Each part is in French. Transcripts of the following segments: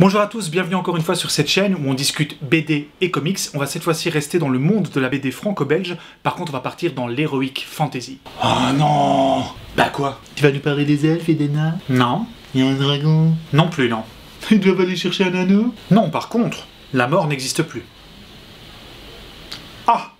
Bonjour à tous, bienvenue encore une fois sur cette chaîne où on discute BD et comics. On va cette fois-ci rester dans le monde de la BD franco-belge, par contre on va partir dans l'heroic fantasy. Oh non! Bah quoi? Tu vas nous parler des elfes et des nains? Non. Il y a un dragon? Non plus, non. Ils doivent aller chercher un anneau? Non, par contre, la mort n'existe plus. Ah!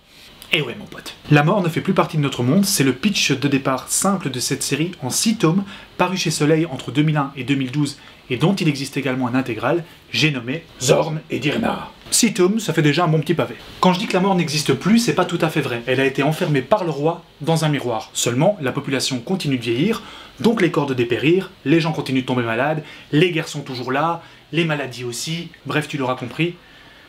Eh ouais mon pote. La mort ne fait plus partie de notre monde, c'est le pitch de départ simple de cette série en 6 tomes, paru chez Soleil entre 2001 et 2012, et dont il existe également un intégral, j'ai nommé Zorn et Dirna. 6 tomes, ça fait déjà un bon petit pavé. Quand je dis que la mort n'existe plus, c'est pas tout à fait vrai. Elle a été enfermée par le roi dans un miroir. Seulement, la population continue de vieillir, donc les corps de dépérir, les gens continuent de tomber malades, les guerres sont toujours là, les maladies aussi, bref tu l'auras compris.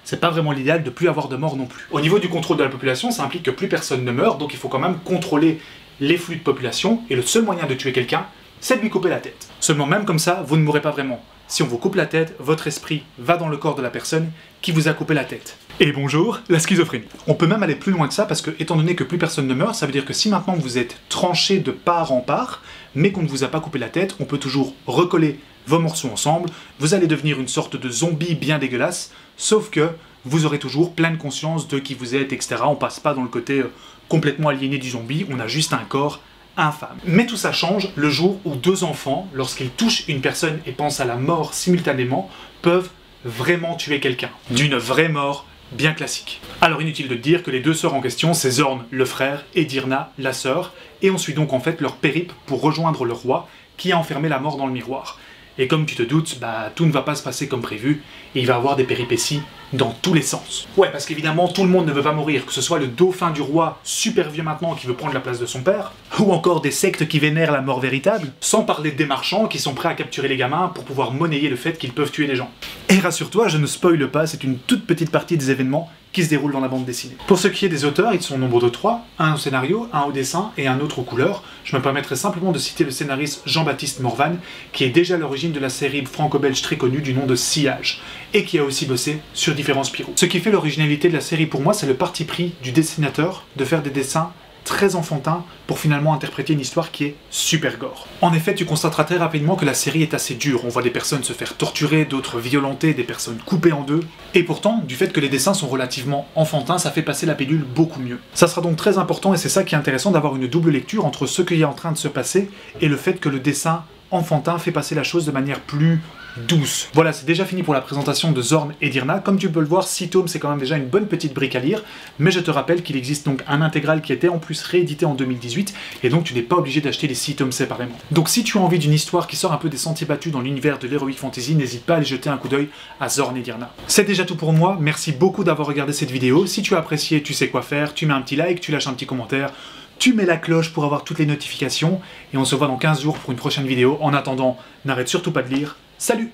C'est pas vraiment l'idéal de plus avoir de morts non plus. Au niveau du contrôle de la population, ça implique que plus personne ne meurt, donc il faut quand même contrôler les flux de population, et le seul moyen de tuer quelqu'un, c'est de lui couper la tête. Seulement même comme ça, vous ne mourrez pas vraiment. Si on vous coupe la tête, votre esprit va dans le corps de la personne qui vous a coupé la tête. Et bonjour, la schizophrénie. On peut même aller plus loin que ça, parce que étant donné que plus personne ne meurt, ça veut dire que si maintenant vous êtes tranché de part en part, mais qu'on ne vous a pas coupé la tête, on peut toujours recoller vos morceaux ensemble, vous allez devenir une sorte de zombie bien dégueulasse, sauf que vous aurez toujours pleine conscience de qui vous êtes, etc. On passe pas dans le côté complètement aliéné du zombie, on a juste un corps infâme. Mais tout ça change le jour où deux enfants, lorsqu'ils touchent une personne et pensent à la mort simultanément, peuvent vraiment tuer quelqu'un. D'une vraie mort bien classique. Alors inutile de dire que les deux sœurs en question, c'est Zorn, le frère, et Dirna, la sœur, et on suit donc en fait leur périple pour rejoindre le roi qui a enfermé la mort dans le miroir. Et comme tu te doutes, tout ne va pas se passer comme prévu, et il va y avoir des péripéties dans tous les sens. Ouais, parce qu'évidemment, tout le monde ne veut pas mourir, que ce soit le dauphin du roi, super vieux maintenant, qui veut prendre la place de son père, ou encore des sectes qui vénèrent la mort véritable, sans parler des marchands qui sont prêts à capturer les gamins pour pouvoir monnayer le fait qu'ils peuvent tuer des gens. Et rassure-toi, je ne spoile pas, c'est une toute petite partie des événements qui se déroulent dans la bande dessinée. Pour ce qui est des auteurs, ils sont au nombre de 3, un au scénario, un au dessin et un autre aux couleurs. Je me permettrai simplement de citer le scénariste Jean-Baptiste Morvan, qui est déjà à l'origine de la série franco-belge très connue du nom de Sillage, et qui a aussi bossé sur différents Spirou. Ce qui fait l'originalité de la série pour moi, c'est le parti pris du dessinateur de faire des dessins très enfantins pour finalement interpréter une histoire qui est super gore. En effet, tu constateras très rapidement que la série est assez dure. On voit des personnes se faire torturer, d'autres violenter, des personnes coupées en deux. Et pourtant, du fait que les dessins sont relativement enfantins, ça fait passer la pilule beaucoup mieux. Ça sera donc très important, et c'est ça qui est intéressant, d'avoir une double lecture entre ce qui est en train de se passer et le fait que le dessin enfantin fait passer la chose de manière plus douce. Voilà, c'est déjà fini pour la présentation de Zorn et Dirna. Comme tu peux le voir, 6 tomes, c'est quand même déjà une bonne petite brique à lire, mais je te rappelle qu'il existe donc un intégral qui a été en plus réédité en 2018, et donc tu n'es pas obligé d'acheter les 6 tomes séparément. Donc si tu as envie d'une histoire qui sort un peu des sentiers battus dans l'univers de l'heroic fantasy, n'hésite pas à aller jeter un coup d'œil à Zorn et Dirna. C'est déjà tout pour moi, merci beaucoup d'avoir regardé cette vidéo. Si tu as apprécié, tu sais quoi faire, tu mets un petit like, tu lâches un petit commentaire, tu mets la cloche pour avoir toutes les notifications, et on se voit dans 15 jours pour une prochaine vidéo. En attendant, n'arrête surtout pas de lire. Salut!